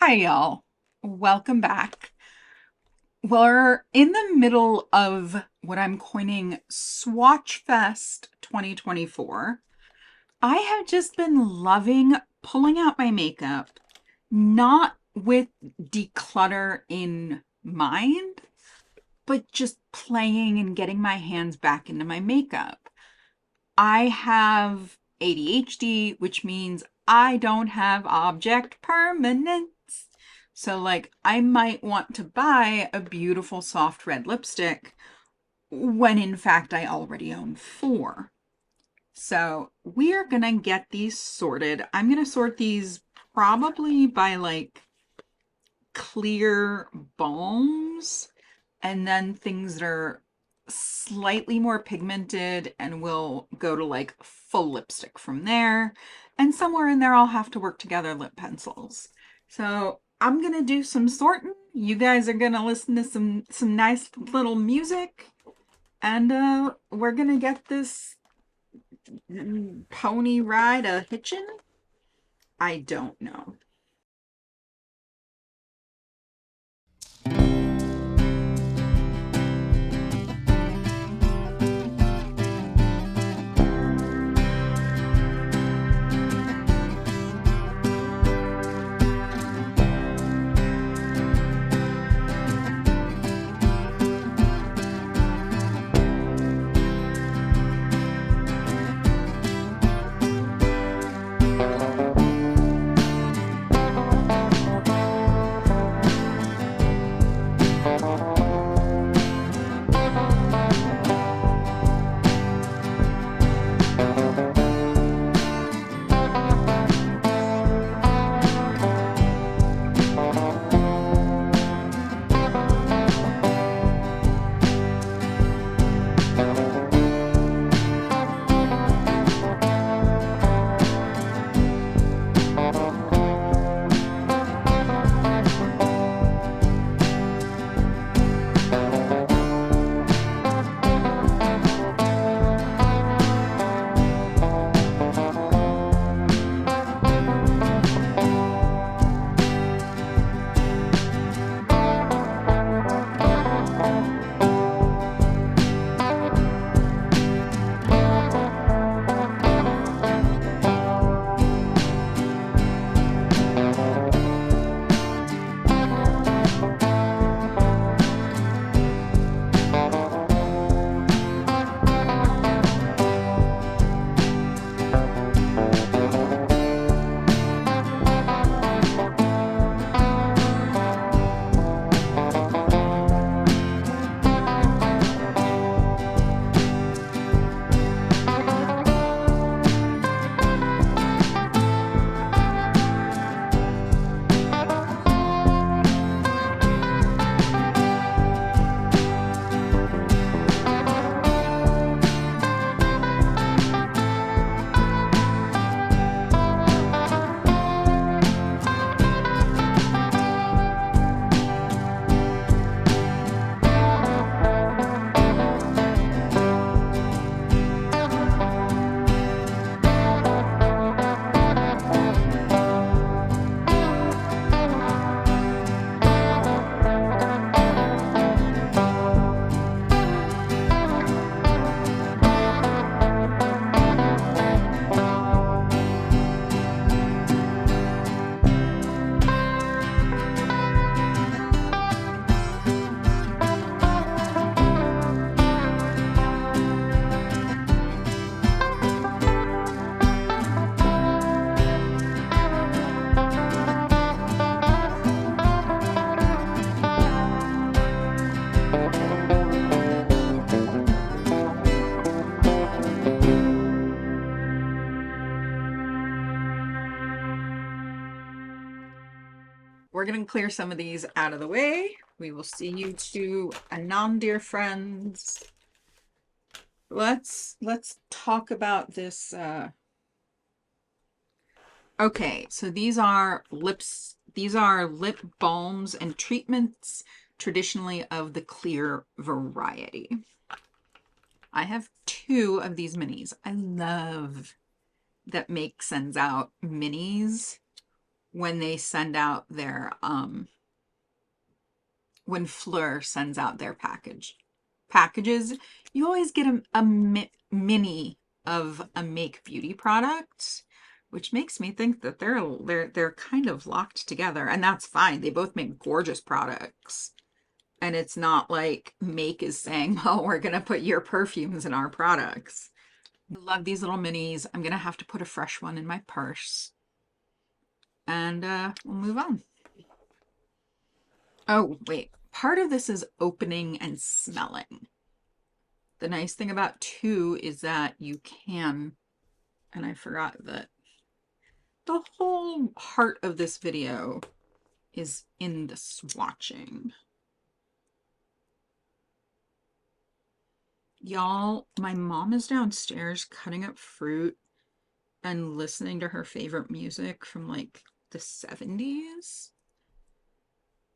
Hi, y'all. Welcome back. We're in the middle of what I'm coining Swatchfest 2024. I have just been loving pulling out my makeup, not with declutter in mind, but just playing and getting my hands back into my makeup. I have ADHD, which means I don't have object permanence. So, like, I might want to buy a beautiful soft red lipstick when in fact I already own four. So, we're gonna get these sorted. I'm gonna sort these probably by like clear balms and then things that are slightly more pigmented, and we'll go to like full lipstick from there. And somewhere in there, I'll have to work together lip pencils. So I'm gonna do some sorting. You guys are gonna listen to some nice little music, and we're gonna get this pony ride a hitchin'. I don't know. We're going to clear some of these out of the way. We will see you two anon, dear friends. Let's talk about this. Okay, so these are lip balms and treatments, traditionally of the clear variety. I have two of these minis. I love that Make sends out minis when they send out their, when Fleur sends out their packages, you always get a mini of a Make Beauty product, which makes me think that they're kind of locked together, and that's fine. They both make gorgeous products. And it's not like Make is saying, oh, we're going to put your perfumes in our products. I love these little minis. I'm going to have to put a fresh one in my purse. And we'll move on. Oh, wait. Part of this is opening and smelling. The nice thing about 2 is that you can, and I forgot that the whole heart of this video is in the swatching. Y'all, my mom is downstairs cutting up fruit and listening to her favorite music from like the 70s.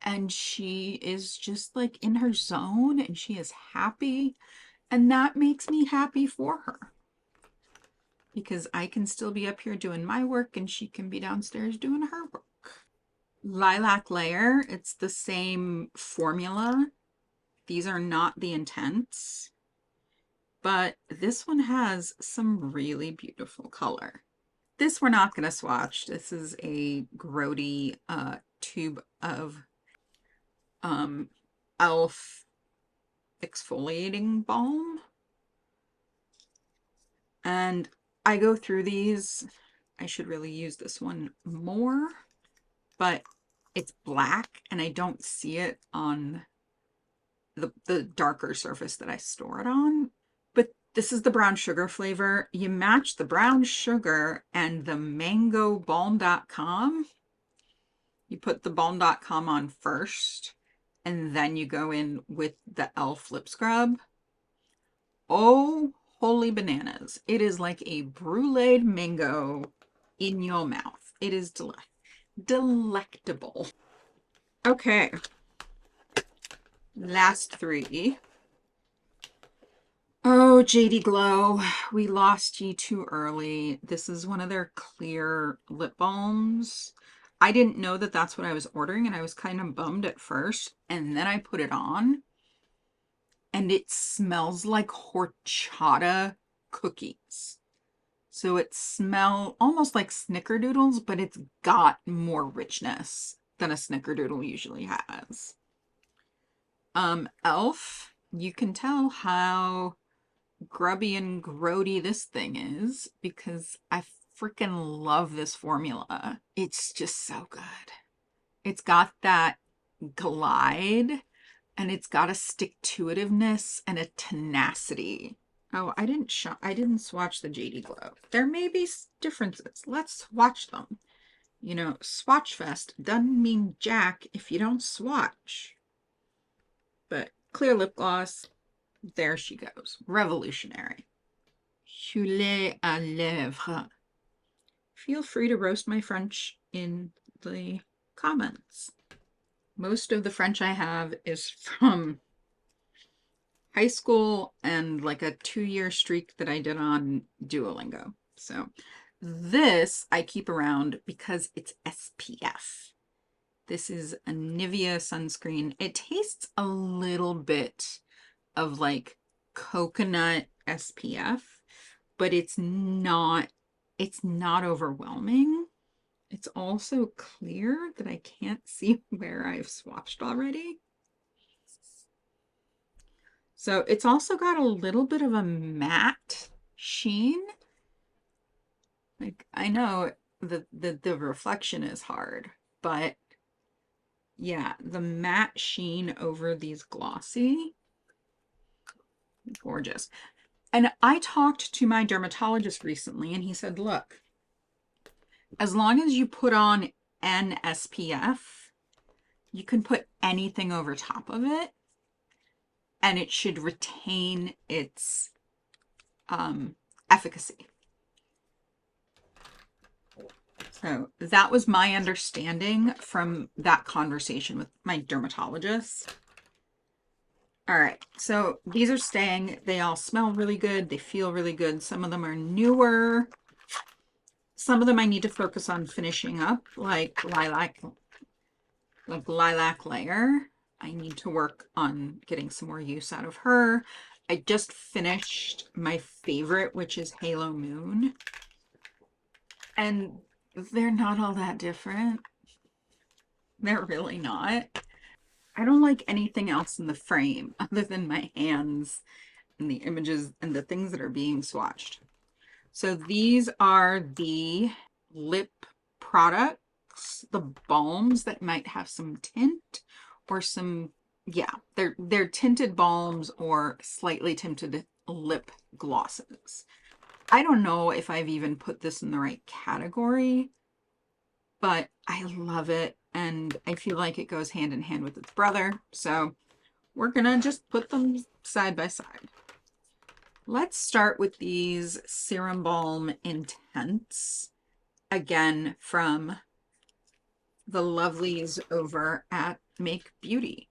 And she is just like in her zone and she is happy. And that makes me happy for her. Because I can still be up here doing my work and she can be downstairs doing her work. Lilac Layer, it's the same formula. These are not the Intense. But this one has some really beautiful color. This we're not going to swatch. This is a grody tube of e.l.f. exfoliating balm. And I go through these. I should really use this one more, but it's black and I don't see it on the darker surface that I store it on. But this is the brown sugar flavor. You match the brown sugar and the mango balm.com. You put the balm.com on first, and then you go in with the e.l.f. lip scrub. Oh, holy bananas. It is like a bruleed mango in your mouth. It is delectable. Okay. Last 3. Oh, JD Glow, we lost you too early. This is one of their clear lip balms. I didn't know that that's what I was ordering, and I was kind of bummed at first. And then I put it on, and it smells like horchata cookies. So it smells almost like snickerdoodles, but it's got more richness than a snickerdoodle usually has. e.l.f., you can tell how grubby and grody this thing is because I freaking love this formula. It's just so good. It's got that glide and it's got a stick-to-itiveness and a tenacity. Oh, I didn't swatch the JD Glow. There may be differences. Let's swatch them. You know, Swatchfest doesn't mean jack if you don't swatch. But clear lip gloss, there she goes. Revolutionary. Huile à lèvres. Feel free to roast my French in the comments. Most of the French I have is from high school and like a 2-year streak that I did on Duolingo. So this I keep around because it's SPF. This is a Nivea sunscreen. It tastes a little bit of like coconut SPF, but it's not overwhelming. It's also clear that I can't see where I've swatched already. So it's also got a little bit of a matte sheen. Like, I know the reflection is hard, but yeah, the matte sheen over these glossy, gorgeous. And I talked to my dermatologist recently and he said, look, as long as you put on an SPF, you can put anything over top of it and it should retain its efficacy. So that was my understanding from that conversation with my dermatologist. All right, so these are staying. They all smell really good. They feel really good. Some of them are newer. Some of them I need to focus on finishing up, like lilac layer. I need to work on getting some more use out of her. I just finished my favorite, which is Halo Moon. And they're not all that different. They're really not. I don't like anything else in the frame other than my hands and the images and the things that are being swatched. So these are the lip products, the balms that might have some tint or some, yeah, they're tinted balms or slightly tinted lip glosses. I don't know if I've even put this in the right category, but I love it and I feel like it goes hand in hand with its brother. So we're gonna just put them side by side. Let's start with these Serum Balm Intense, again from the lovelies over at Make Beauty.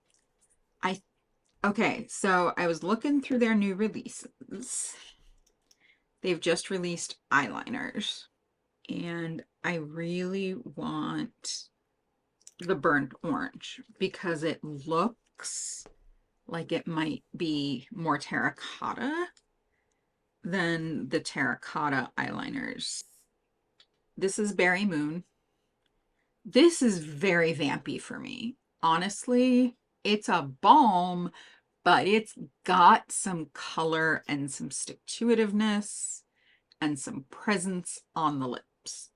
Okay, so I was looking through their new releases. They've just released eyeliners, and I really want the burnt orange because it looks like it might be more terracotta than the terracotta eyeliners. This is Berry Moon. This is very vampy for me. Honestly, it's a balm, but it's got some color and some stick-to-itiveness and some presence on the lips.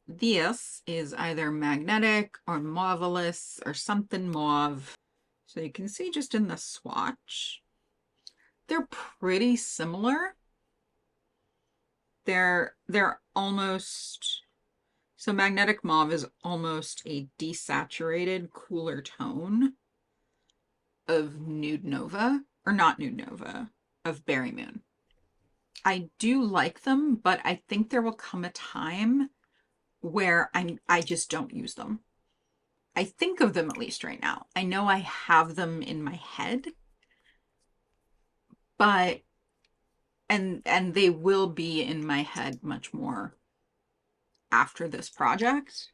This is either magnetic or mauvelous or something mauve. So you can see just in the swatch, they're pretty similar. They're almost, so magnetic mauve is almost a desaturated, cooler tone of Nude Nova, or not Nude Nova, of Berry Moon. I do like them, but I think there will come a time where I just don't use them. I think of them at least right now. I know I have them in my head, but and they will be in my head much more after this project.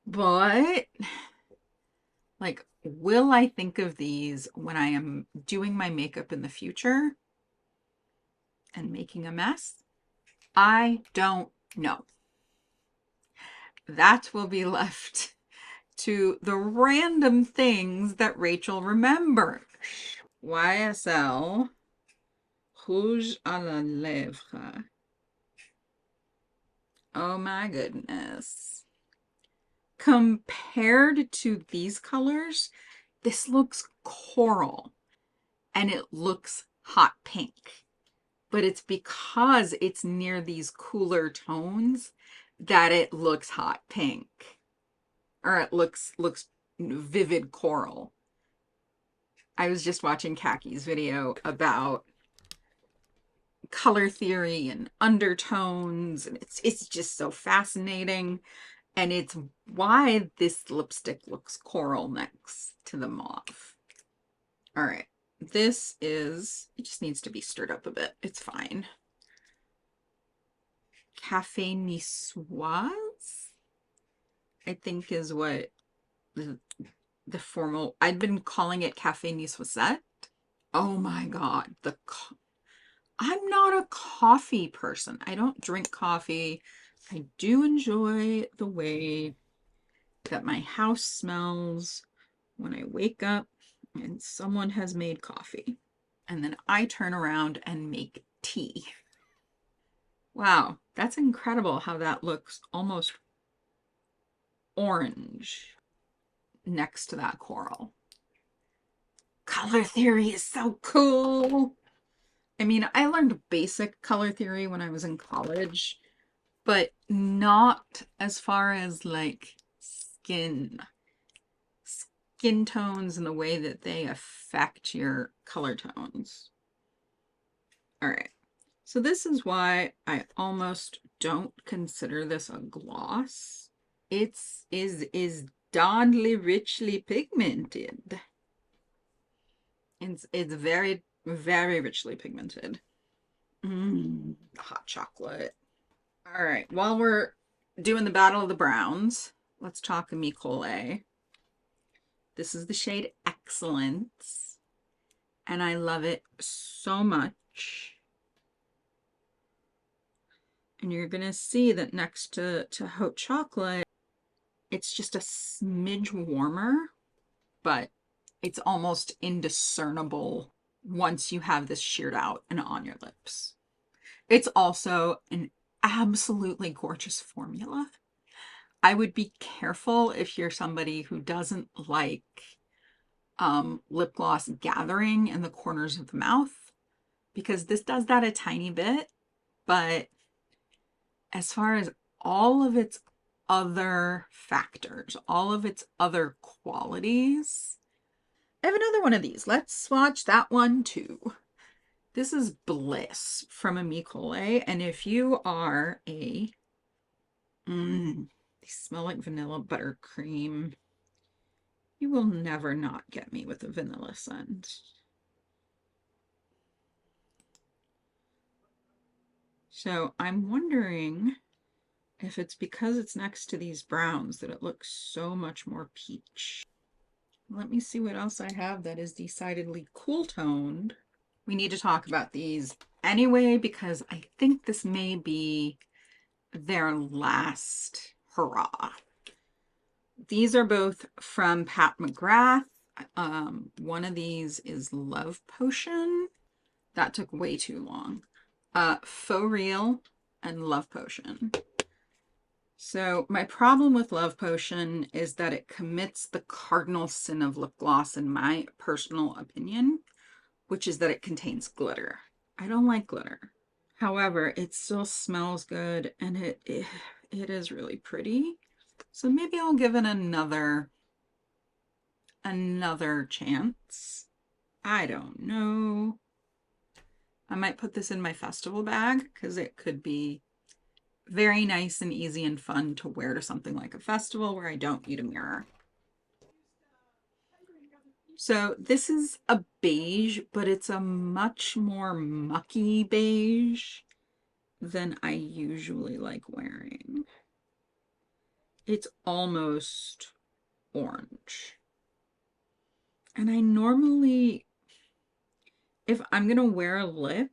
But like, will I think of these when I am doing my makeup in the future and making a mess? I don't know. That will be left to the random things that Rachel remembers. YSL Rouge à la Lèvre. Oh my goodness. Compared to these colors, this looks coral and it looks hot pink. But it's because it's near these cooler tones that it looks hot pink. Or it looks vivid coral. I was just watching Kaki's video about color theory and undertones, and it's just so fascinating. And it's why this lipstick looks coral next to the mauve. All right, this is, it just needs to be stirred up a bit. It's fine. Café Niçoise, I think is what the formal, I'd been calling it Café Niçoise. Oh my God, I'm not a coffee person. I don't drink coffee. I do enjoy the way that my house smells when I wake up and someone has made coffee. And then I turn around and make tea. Wow, that's incredible how that looks almost orange next to that coral. Color theory is so cool. I mean, I learned basic color theory when I was in college, but not as far as like skin tones and the way that they affect your color tones. All right. So this is why I almost don't consider this a gloss. It's darnly richly pigmented. It's very, very richly pigmented. The hot chocolate. All right, while we're doing the Battle of the Browns, let's talk Micole. This is the shade Excellence, and I love it so much. And you're gonna see that next to Haute Chocolate, it's just a smidge warmer, but it's almost indiscernible once you have this sheared out and on your lips. It's also an absolutely gorgeous formula. I would be careful if you're somebody who doesn't like lip gloss gathering in the corners of the mouth, because this does that a tiny bit, but as far as all of its other factors, all of its other qualities, I have another one of these. Let's swatch that one too. This is Bliss from Micole, and if you are a they smell like vanilla buttercream, you will never not get me with a vanilla scent. So I'm wondering if it's because it's next to these browns that it looks so much more peach. Let me see what else I have that is decidedly cool toned. We need to talk about these anyway, because I think this may be their last hurrah. These are both from Pat McGrath. One of these is Love Potion. That took way too long. Faux Real and Love Potion. So my problem with Love Potion is that it commits the cardinal sin of lip gloss, in my personal opinion, which is that it contains glitter. I don't like glitter. However, it still smells good, and it is really pretty. So maybe I'll give it another chance. I don't know. I might put this in my festival bag because it could be very nice and easy and fun to wear to something like a festival where I don't need a mirror. So this is a beige, but it's a much more mucky beige than I usually like wearing. It's almost orange. And I normally, if I'm gonna wear a lip,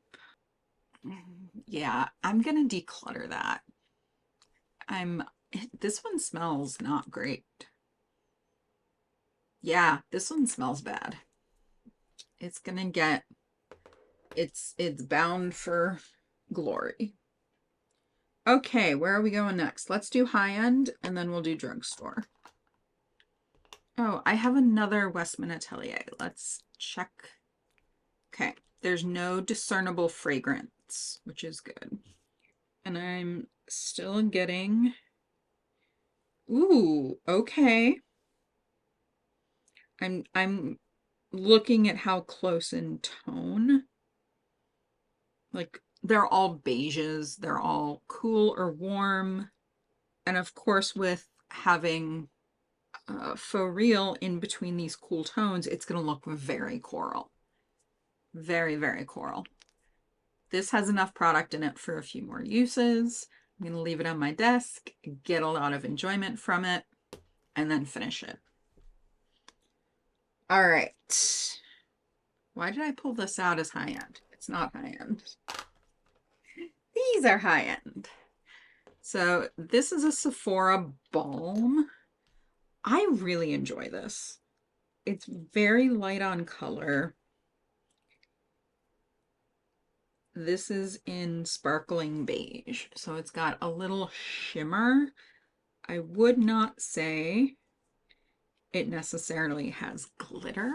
yeah, I'm gonna declutter that. This one smells not great. Yeah, this one smells bad. It's gonna get, it's bound for glory. Okay, where are we going next? Let's do high end and then we'll do drugstore. Oh, I have another Westman Atelier. Let's check. Okay, there's no discernible fragrance, which is good. And I'm still getting, ooh, okay. I'm looking at how close in tone. Like, they're all beiges, they're all cool or warm. And of course, with having Faux Real in between these cool tones, it's going to look very coral. Very, very coral. This has enough product in it for a few more uses. I'm going to leave it on my desk, get a lot of enjoyment from it, and then finish it. All right. Why did I pull this out as high end? It's not high end. These are high end. So this is a Sephora Balm. I really enjoy this. It's very light on color. This is in sparkling beige, so it's got a little shimmer. I would not say it necessarily has glitter,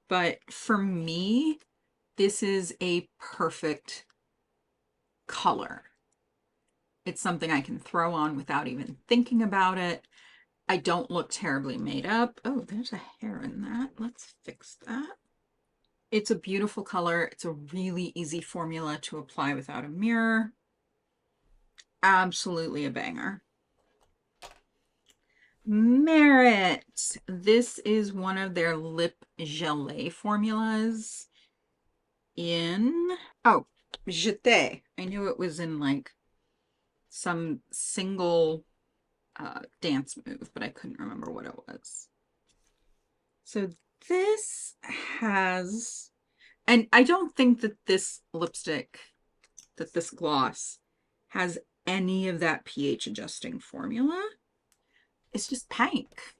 but for me, this is a perfect color. It's something I can throw on without even thinking about it. I don't look terribly made up. Oh, there's a hair in that. Let's fix that. It's a beautiful color. It's a really easy formula to apply without a mirror. Absolutely a banger. Meriit. This is one of their lip gelée formulas in, oh, Jeté. I knew it was in like some single dance move, but I couldn't remember what it was. So this has, and I don't think that this lipstick, that this gloss has any of that pH adjusting formula. It's just pink,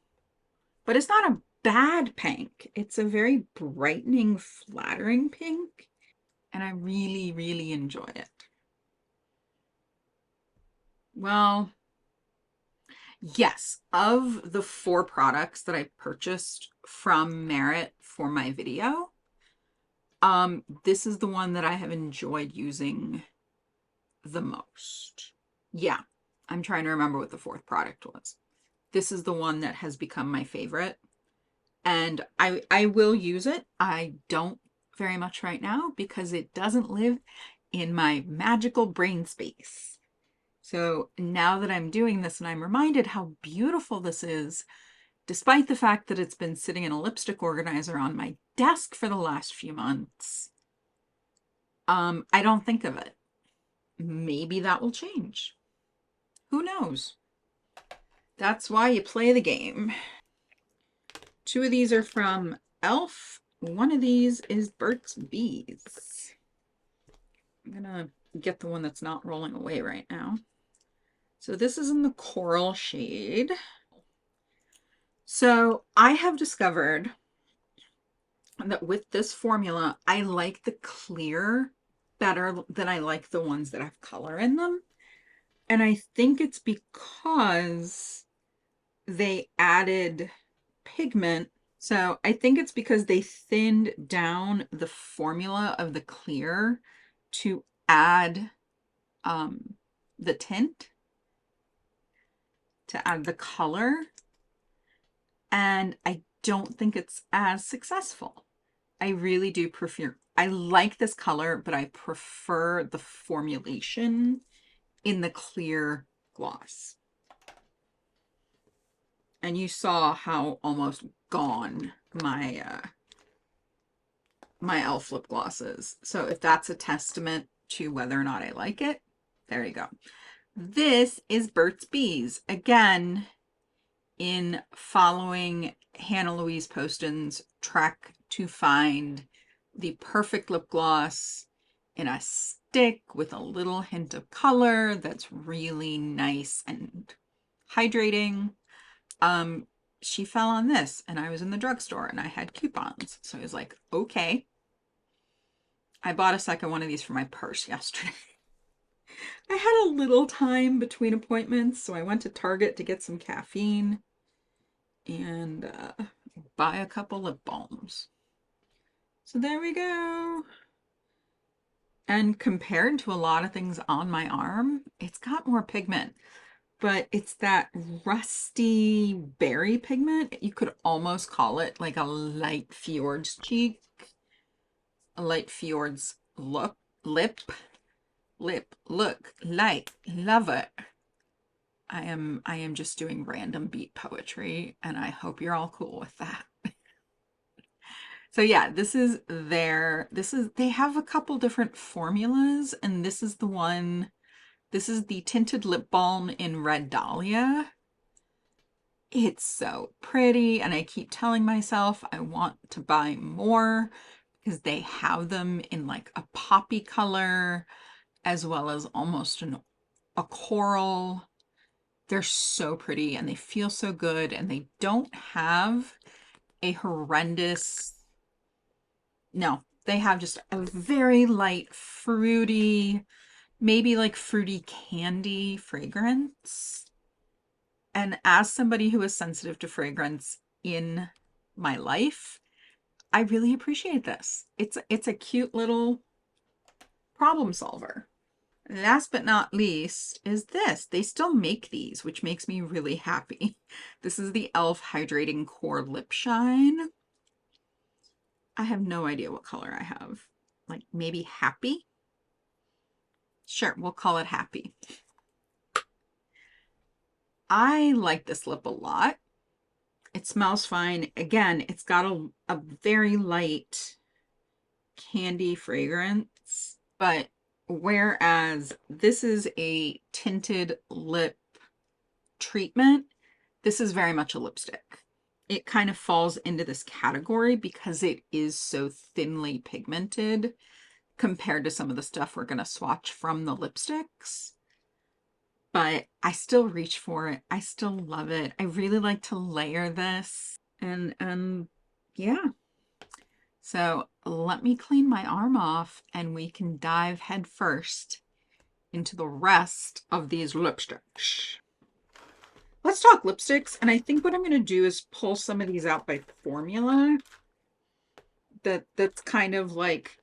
but it's not a bad pink. It's a very brightening, flattering pink, and I really, really enjoy it. Well, yes, of the 4 products that I purchased from Meriit for my video, this is the one that I have enjoyed using the most. Yeah, I'm trying to remember what the 4th product was. This is the one that has become my favorite, and I will use it. I don't very much right now because it doesn't live in my magical brain space. So now that I'm doing this and I'm reminded how beautiful this is, despite the fact that it's been sitting in a lipstick organizer on my desk for the last few months, I don't think of it. Maybe that will change. Who knows? That's why you play the game. 2 of these are from e.l.f. One of these is Burt's Bees. I'm gonna get the one that's not rolling away right now. So this is in the coral shade. So I have discovered that with this formula, I like the clear better than I like the ones that have color in them. And I think it's because they added pigment. So I think it's because they thinned down the formula of the clear to add the tint, to add the color. And I don't think it's as successful. I really do prefer, I like this color, but I prefer the formulation in the clear gloss. And you saw how almost gone my my e.l.f. lip gloss is. So if that's a testament to whether or not I like it, there you go. This is Burt's Bees. Again, in following Hannah Louise Poston's trek to find the perfect lip gloss in a stick with a little hint of color that's really nice and hydrating. She fell on this, and I was in the drugstore and I had coupons. So I was like, okay. I bought a second one of these for my purse yesterday. I had a little time between appointments, so I went to Target to get some caffeine and buy a couple lip balms. So there we go. And compared to a lot of things on my arm, it's got more pigment, but it's that rusty berry pigment. You could almost call it like a light fjord's cheek, a light fjord's look, lip, look, light, love it. I am just doing random beat poetry, and I hope you're all cool with that. So yeah, they have a couple different formulas, and this is the one, this is the tinted lip balm in Red Dahlia. It's so pretty, and I keep telling myself I want to buy more because they have them in like a poppy color as well as almost a coral. They're so pretty and they feel so good, and they don't have a horrendous, no, they have just a very light fruity, maybe like fruity candy fragrance. And as somebody who is sensitive to fragrance in my life, I really appreciate this. It's a cute little problem solver. Last but not least is this. They still make these, which makes me really happy. This is the e.l.f. Hydrating Core Lip Shine. I have no idea what color I have. Like maybe Happy? Sure, we'll call it Happy. I like this lip a lot. It smells fine. Again, it's got a very light candy fragrance, but Whereas this is a tinted lip treatment, this is very much a lipstick. It kind of falls into this category because it is so thinly pigmented compared to some of the stuff we're going to swatch from the lipsticks. But I still reach for it. I still love it. I really like to layer this. And yeah. So let me clean my arm off and we can dive head first into the rest of these lipsticks. Let's talk lipsticks. And I think what I'm going to do is pull some of these out by formula. That's kind of like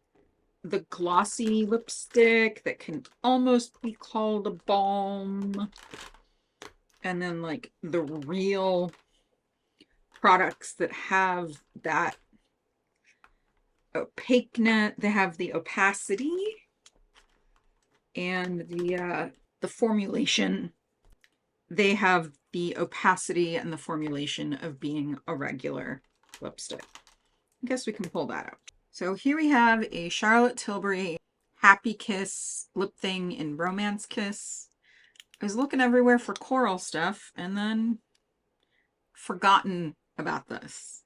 the glossy lipstick that can almost be called a balm. And then like the real products that have that opaqueness, they have the opacity and the formulation. They have the opacity and the formulation of being a regular lipstick. I guess we can pull that out. So here we have a Charlotte Tilbury Happy Kiss lip thing in Romance Kiss. I was looking everywhere for coral stuff and then forgotten about this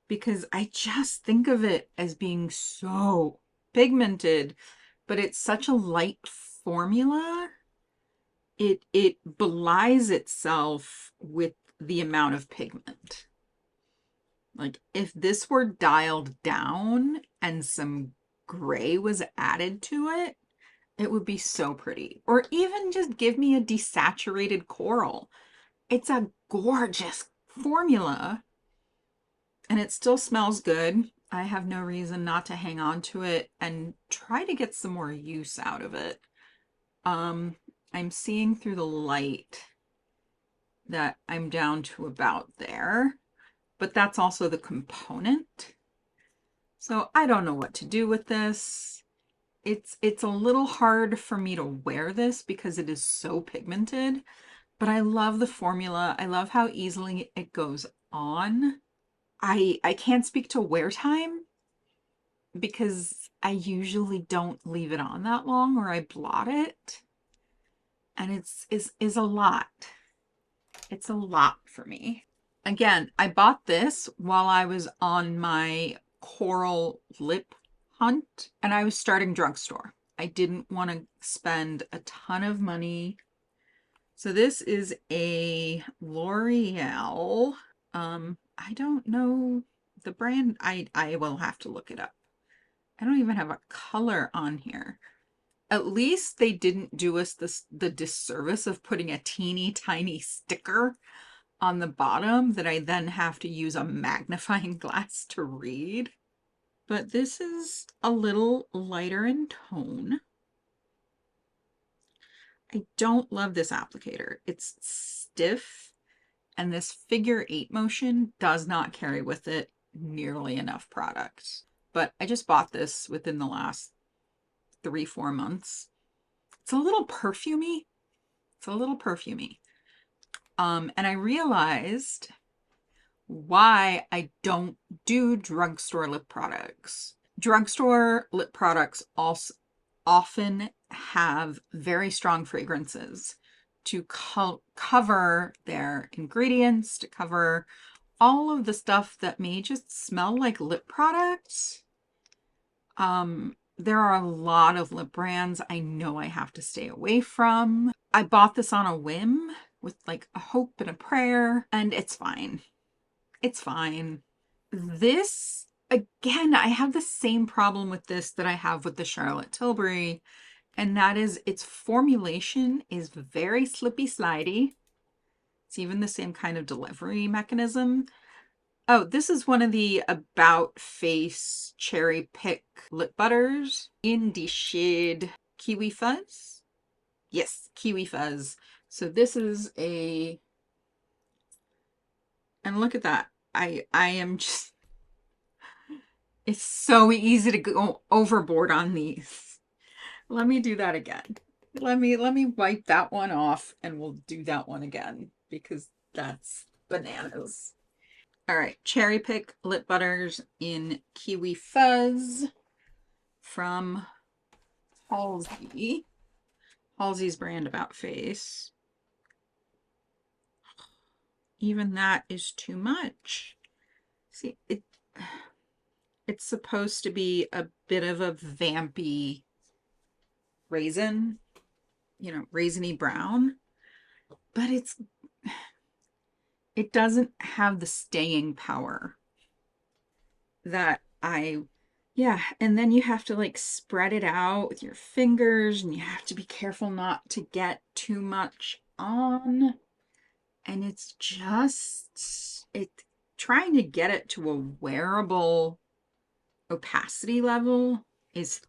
because I just think of it as being so pigmented, but it's such a light formula. It belies itself with the amount of pigment. Like if this were dialed down and some gray was added to it, it would be so pretty. Or even just give me a desaturated coral. It's a gorgeous formula and it still smells good. I have no reason not to hang on to it and try to get some more use out of it. I'm seeing through the light that I'm down to about there, but that's also the component. So I don't know what to do with this. It's a little hard for me to wear this because it is so pigmented, but I love the formula. I love how easily it goes on. I can't speak to wear time because I usually don't leave it on that long or I blot it. And it's a lot. It's a lot for me. Again, I bought this while I was on my coral lip hunt and I was starting drugstore. I didn't want to spend a ton of money. So this is a L'Oreal. I don't know the brand. I will have to look it up. I don't even have a color on here. At least they didn't do us the disservice of putting a teeny tiny sticker on the bottom that I then have to use a magnifying glass to read. But this is a little lighter in tone. I don't love this applicator. It's stiff, and this figure 8 motion does not carry with it nearly enough product. But I just bought this within the last 3-4 months. It's a little perfumey. It's a little perfumey. And I realized why I don't do drugstore lip products. Drugstore lip products also often have very strong fragrances to cover their ingredients, to cover all of the stuff that may just smell like lip products. There are a lot of lip brands I know I have to stay away from. I bought this on a whim with like a hope and a prayer, and it's fine. It's fine. This, again, I have the same problem with this that I have with the Charlotte Tilbury, and that is its formulation is very slippy slidey. It's even the same kind of delivery mechanism. Oh, this is one of the About Face Cherry Pick lip butters in the shade Kiwi Fuzz. Yes, Kiwi Fuzz. So this is a, and look at that. I am just, it's so easy to go overboard on these. Let me do that again. Let me wipe that one off and we'll do that one again because that's bananas. All right, Cherry Pick lip butters in Kiwi Fuzz from Halsey's brand About Face. Even that is too much. See, it's supposed to be a bit of a vampy raisin, you know, raisiny brown, but it doesn't have the staying power that yeah, and then you have to like spread it out with your fingers and you have to be careful not to get too much on. And it's trying to get it to a wearable opacity level is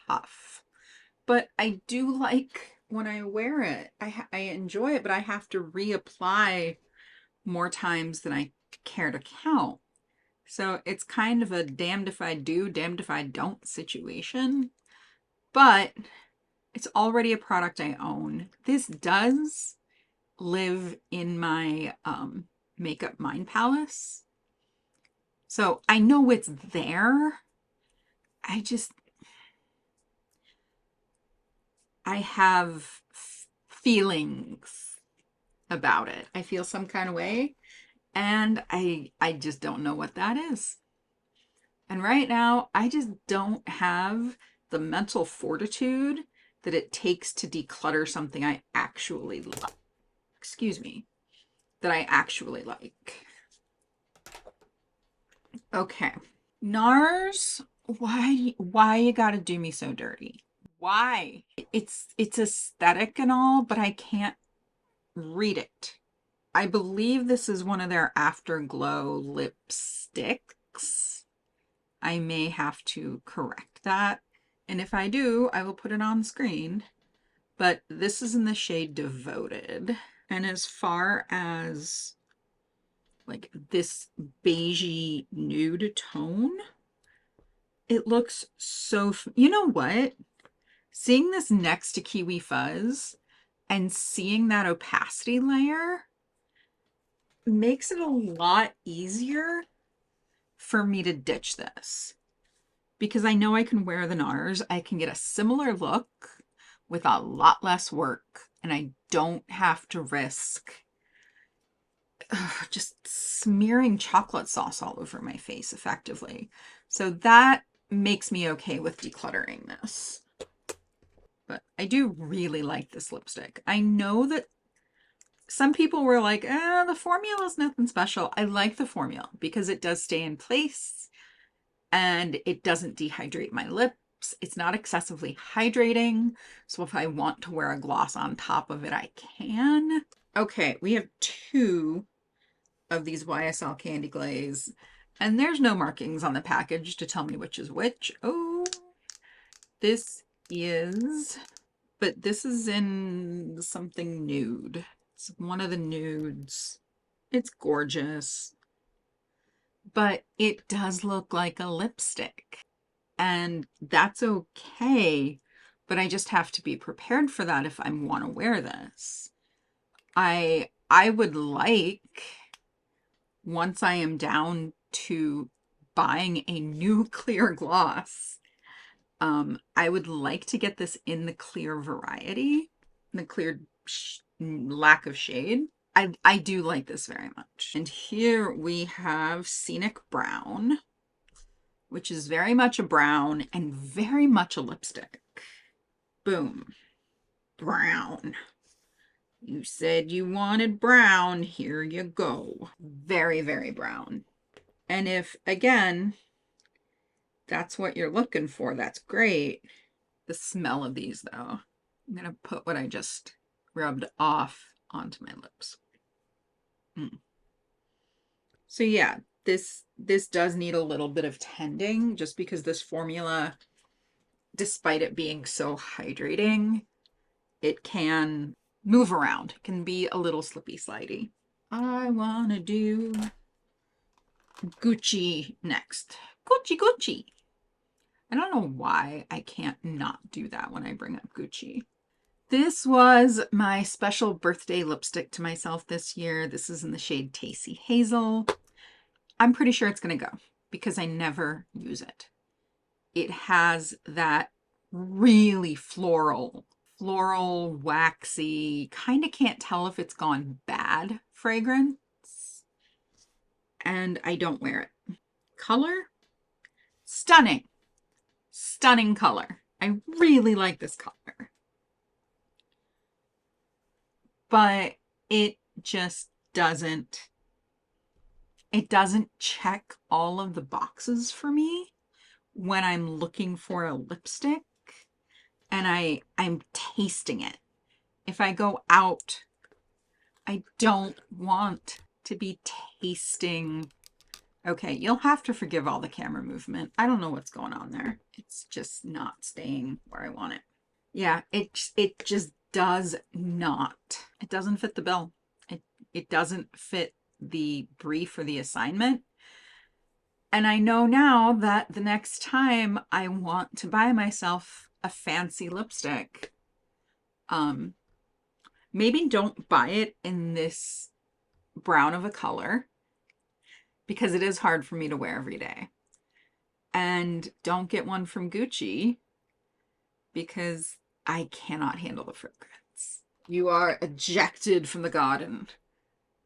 tough. But I do like when I wear it. I enjoy it, but I have to reapply more times than I care to count. So it's kind of a damned if I do, damned if I don't situation. But it's already a product I own. This does live in my makeup mind palace. So I know it's there. I have feelings about it. I feel some kind of way, and I just don't know what that is. And right now, I just don't have the mental fortitude that it takes to declutter something I actually like. Excuse me. That I actually like. Okay. NARS, why you gotta do me so dirty? Why? It's aesthetic and all, but I can't read it. I believe this is one of their Afterglow lipsticks. I may have to correct that. And if I do, I will put it on screen. But this is in the shade Devoted. And as far as like this beigey nude tone, it looks so, you know what? Seeing this next to Kiwi Fuzz and seeing that opacity layer makes it a lot easier for me to ditch this. Because I know I can wear the NARS. I can get a similar look with a lot less work. And I don't have to risk just smearing chocolate sauce all over my face effectively. So that makes me okay with decluttering this. But I do really like this lipstick. I know that some people were like, the formula is nothing special. I like the formula because it does stay in place and it doesn't dehydrate my lips. It's not excessively hydrating. So if I want to wear a gloss on top of it, I can. Okay, we have 2 of these YSL Candy Glaze, and there's no markings on the package to tell me which is which. Oh, this is in something nude. It's one of the nudes. It's gorgeous, but it does look like a lipstick, and that's okay. But I just have to be prepared for that if I want to wear this. I would like, once I am down to buying a new clear gloss, I would like to get this in the clear variety, the clear lack of shade. I do like this very much. And here we have Scenic Brown, which is very much a brown and very much a lipstick. Boom. Brown. You said you wanted brown. Here you go. Very, very brown. And if, again, that's what you're looking for, that's great. The smell of these, though. I'm going to put what I just rubbed off onto my lips. So yeah, this does need a little bit of tending just because this formula, despite it being so hydrating, it can move around. It can be a little slippy slidey. I want to do Gucci next. Gucci. I don't know why I can't not do that when I bring up Gucci. This was my special birthday lipstick to myself this year. This is in the shade Tasty Hazel. I'm pretty sure it's going to go because I never use it. It has that really floral, waxy, kind of can't tell if it's gone bad fragrance. And I don't wear it. Color, stunning. Stunning color. I really like this color. But it just doesn't check all of the boxes for me when I'm looking for a lipstick and I'm tasting it. If I go out, I don't want to be tasting. Okay, you'll have to forgive all the camera movement. I don't know what's going on there. It's just not staying where I want it. Yeah, it just does not. It doesn't fit the bill. It doesn't fit the brief or the assignment. And I know now that the next time I want to buy myself a fancy lipstick, maybe don't buy it in this brown of a color because it is hard for me to wear every day. And don't get one from Gucci because I cannot handle the fragrance. You are ejected from the garden.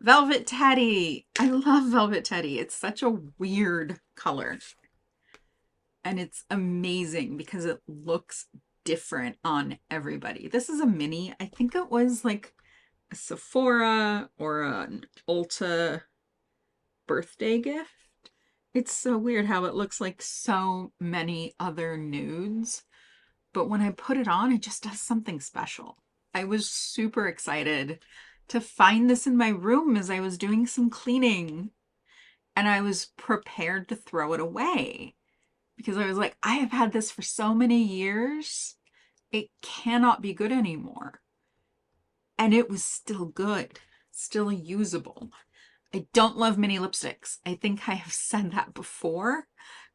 Velvet Teddy. I love Velvet Teddy. It's such a weird color. And it's amazing because it looks different on everybody. This is a mini. I think it was like a Sephora or an Ulta birthday gift. It's so weird how it looks like so many other nudes. But when I put it on, it just does something special. I was super excited to find this in my room as I was doing some cleaning. And I was prepared to throw it away because I was like, I have had this for so many years. It cannot be good anymore. And it was still good, still usable. I don't love mini lipsticks. I think I have said that before,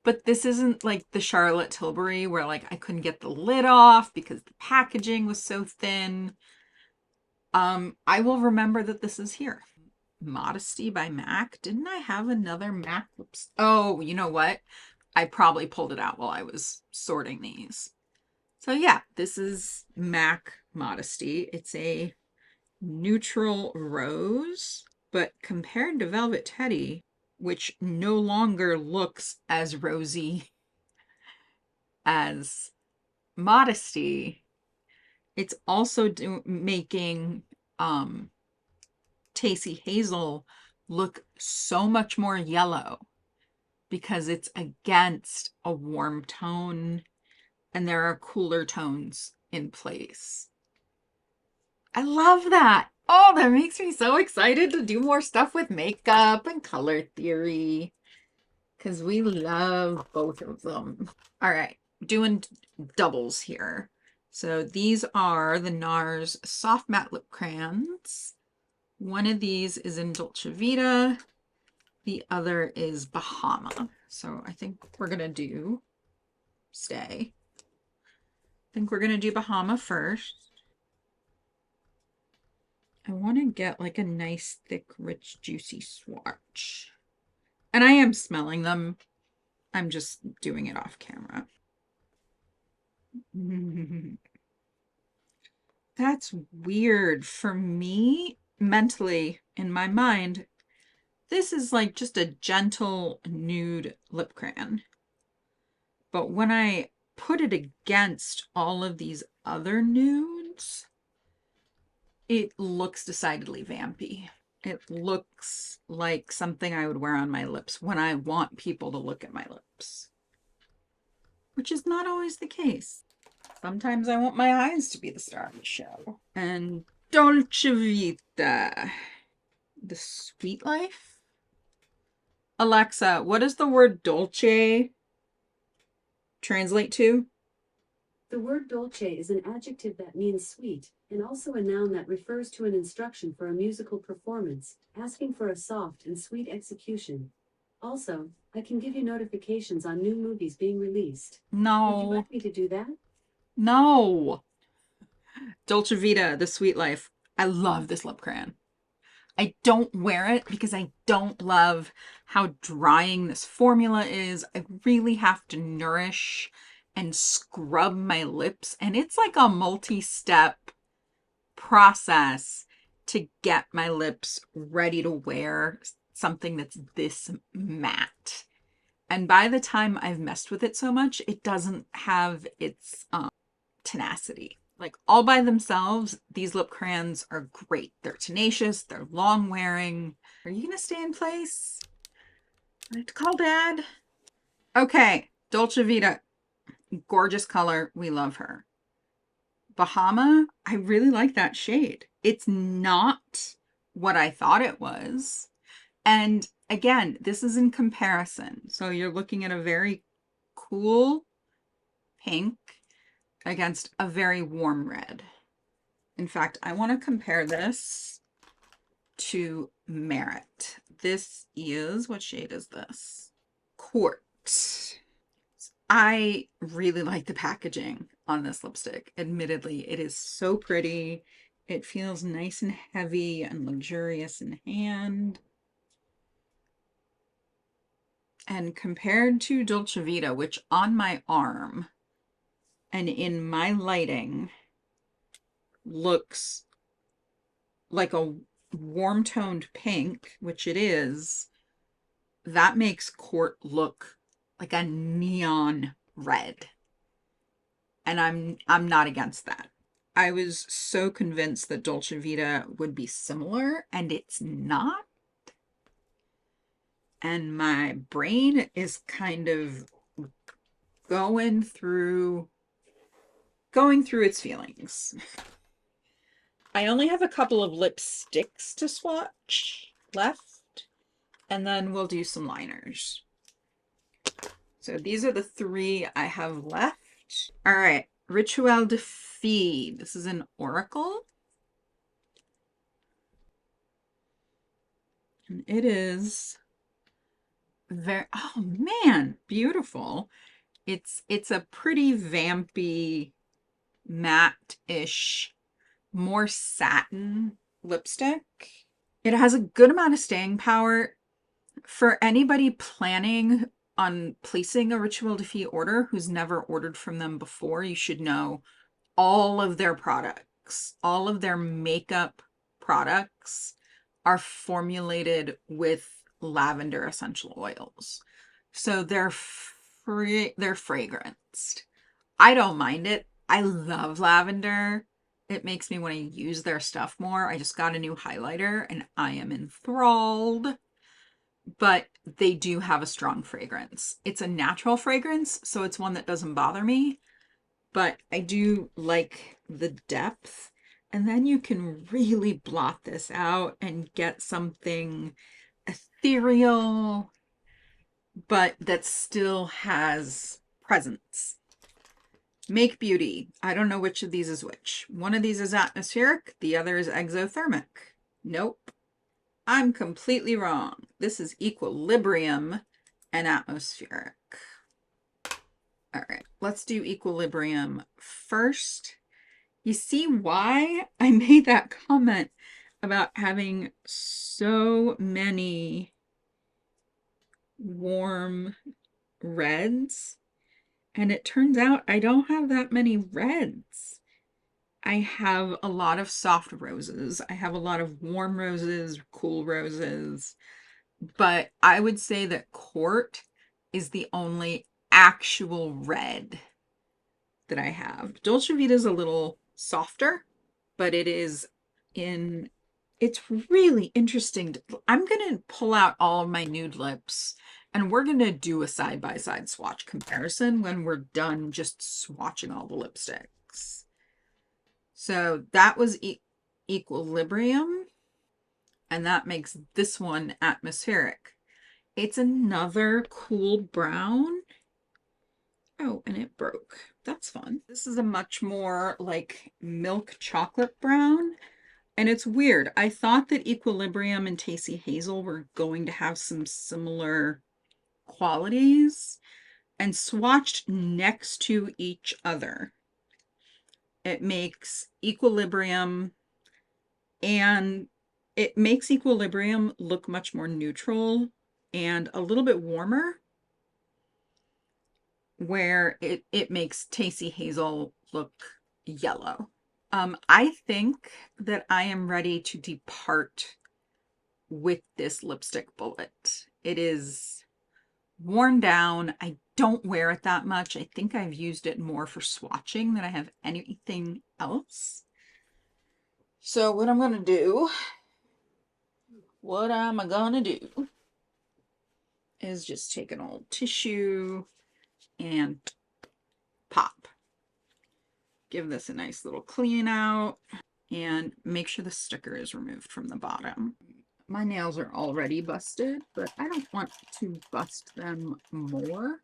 but this isn't like the Charlotte Tilbury where like I couldn't get the lid off because the packaging was so thin. I will remember that this is here. Modesty by MAC. Didn't I have another MAC lipstick? Oh, you know what? I probably pulled it out while I was sorting these. So yeah, this is MAC Modesty. It's a neutral rose, but compared to Velvet Teddy, which no longer looks as rosy as Modesty, it's also making Tasty Hazel look so much more yellow because it's against a warm tone and there are cooler tones in place. I love that. Oh, that makes me so excited to do more stuff with makeup and color theory because we love both of them. All right, doing doubles here. So these are the NARS Soft Matte Lip Crayons. One of these is in Dolce Vita. The other is Bahama. So I think we're going to do Stay. I think we're going to do Bahama first. I want to get like a nice, thick, rich, juicy swatch. And I am smelling them. I'm just doing it off camera. That's weird. For me, mentally, in my mind, this is like just a gentle nude lip crayon. But when I put it against all of these other nudes, it looks decidedly vampy. It looks like something I would wear on my lips when I want people to look at my lips, which is not always the case. Sometimes I want my eyes to be the star of the show. And Dolce Vita. The Sweet Life? Alexa, what does the word dolce translate to? The word dolce is an adjective that means sweet, and also a noun that refers to an instruction for a musical performance, asking for a soft and sweet execution. Also, I can give you notifications on new movies being released. No. Would you like me to do that? No. Dolce Vita, The Sweet Life. I love this lip crayon. I don't wear it because I don't love how drying this formula is. I really have to nourish and scrub my lips. And it's like a multi-step process to get my lips ready to wear something that's this matte. And by the time I've messed with it so much, it doesn't have its tenacity. Like all by themselves, these lip crayons are great. They're tenacious, they're long wearing. Are you gonna stay in place? I have to call Dad. Okay, Dolce Vita, gorgeous color. We love her. Bahama, I really like that shade. It's not what I thought it was. And again, this is in comparison. So you're looking at a very cool pink against a very warm red. In fact, I want to compare this to Meriit. This is, what shade is this? Court. I really like the packaging on this lipstick. Admittedly, it is so pretty. It feels nice and heavy and luxurious in hand. And compared to Dolce Vita, which on my arm and in my lighting looks like a warm toned pink, which it is, that makes Court look like a neon red. And I'm not against that. I was so convinced that Dolce Vita would be similar, and it's not. And my brain is kind of going through its feelings. I only have a couple of lipsticks to swatch left, and then we'll do some liners. So these are the 3 I have left. All right, Rituel de Fille. This is an Oracle. And it is very, oh man, beautiful. It's a pretty vampy, matte-ish, more satin lipstick. It has a good amount of staying power. For anybody planning on placing a Rituel de Fille order who's never ordered from them before, you should know all of their products, all of their makeup products are formulated with lavender essential oils. So they're fragranced. I don't mind it. I love lavender. It makes me want to use their stuff more. I just got a new highlighter and I am enthralled. But they do have a strong fragrance. It's a natural fragrance, so it's one that doesn't bother me. But I do like the depth. And then you can really blot this out and get something ethereal, but that still has presence. Make Beauty. I don't know which of these is which. One of these is atmospheric, the other is exothermic. Nope. I'm completely wrong. This is Equilibrium and atmospheric. All right, let's do Equilibrium first. You see why I made that comment about having so many warm reds? And it turns out I don't have that many reds. I have a lot of soft roses. I have a lot of warm roses, cool roses. But I would say that Court is the only actual red that I have. Dolce Vita is a little softer, but it's really interesting. I'm going to pull out all of my nude lips and we're going to do a side-by-side swatch comparison when we're done just swatching all the lipsticks. So that was Equilibrium, and that makes this one atmospheric. It's another cool brown. Oh, and it broke. That's fun. This is a much more like milk chocolate brown. And it's weird. I thought that Equilibrium and Tasty Hazel were going to have some similar qualities, and swatched next to each other, it makes Equilibrium, and it makes Equilibrium look much more neutral and a little bit warmer. where it makes Tasty Hazel look yellow. I think that I am ready to depart with this lipstick bullet. It is worn down. I don't wear it that much. I think I've used it more for swatching than I have anything else. So what I'm gonna do is just take an old tissue and pop. Give this a nice little clean out and make sure the sticker is removed from the bottom. My nails are already busted, but I don't want to bust them more.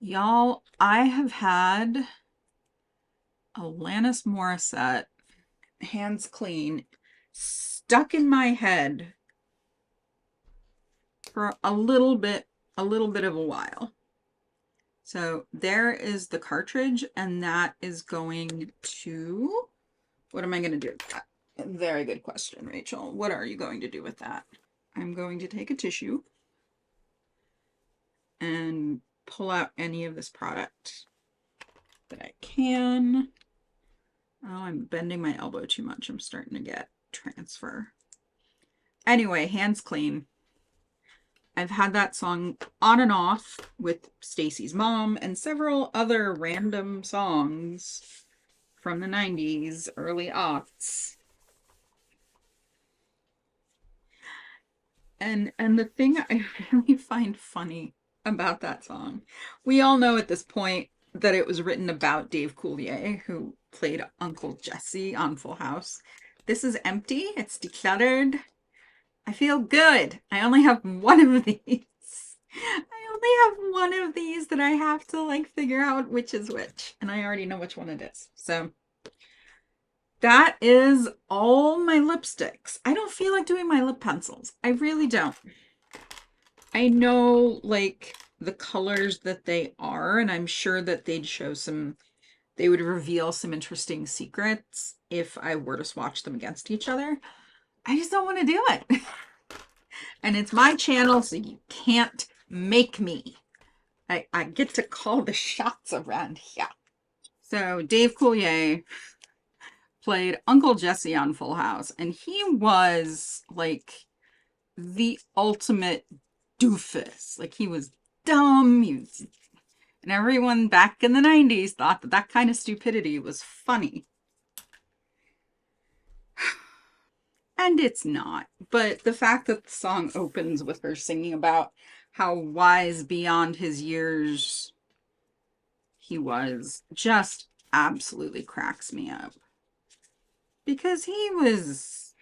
Y'all, I have had Alanis Morissette, Hands Clean, stuck in my head for a little bit of a while. So there is the cartridge, and that is going to, what am I going to do with that? Very good question, Rachel. What are you going to do with that? I'm going to take a tissue and pull out any of this product that I can. Oh, I'm bending my elbow too much. I'm starting to get transfer. Anyway, Hands Clean. I've had that song on and off with Stacy's mom and several other random songs from the 90s, early aughts. And the thing I really find funny about that song, we all know at this point that it was written about Dave Coulier, who played Uncle Jesse on Full House. This is empty. It's decluttered. I feel good. I only have one of these. I only have one of these that I have to like figure out which is which. And I already know which one it is. So that is all my lipsticks. I don't feel like doing my lip pencils. I really don't. I know like the colors that they are, and I'm sure that they'd show some, they would reveal some interesting secrets if I were to swatch them against each other. I just don't want to do it. And it's my channel, so you can't make me. I get to call the shots around here. So Dave Coulier played Uncle Jesse on Full House, and he was like the ultimate doofus. Like he was dumb. And everyone back in the 90s thought that that kind of stupidity was funny. And it's not. But the fact that the song opens with her singing about how wise beyond his years he was just absolutely cracks me up. Because he was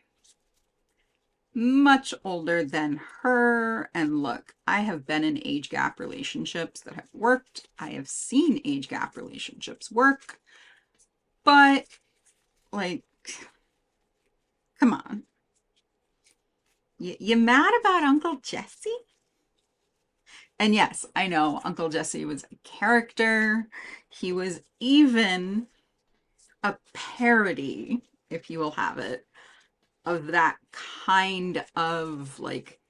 much older than her. And look, I have been in age gap relationships that have worked. I have seen age gap relationships work. But, like, come on. You mad about Uncle Jesse? And yes, I know Uncle Jesse was a character. He was even a parody, if you will have it, of that kind of like